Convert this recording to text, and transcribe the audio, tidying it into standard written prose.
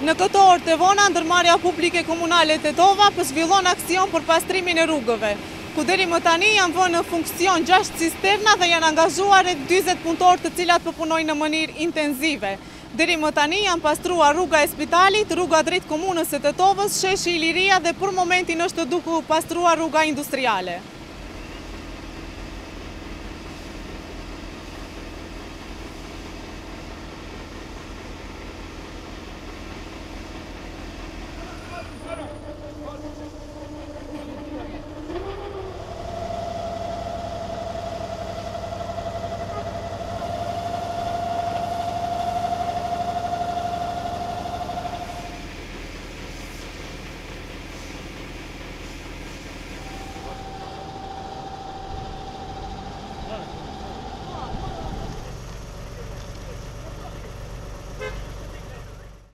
Në këtë orë Tevona, ndërmarrja publike komunale Tetova zhvillon aksion për pastrimin e rrugëve, ku deri më tani janë vënë në funksion 6 cisterna dhe janë angazhuar rreth 40 punëtorë të cilat punojnë në mënyrë intenzive. Deri më tani janë pastruar rruga e Spitalit, rruga drejt komunës së Tetovës, sheshi Iliria dhe për momentin është duke u pastruar rruga industriale.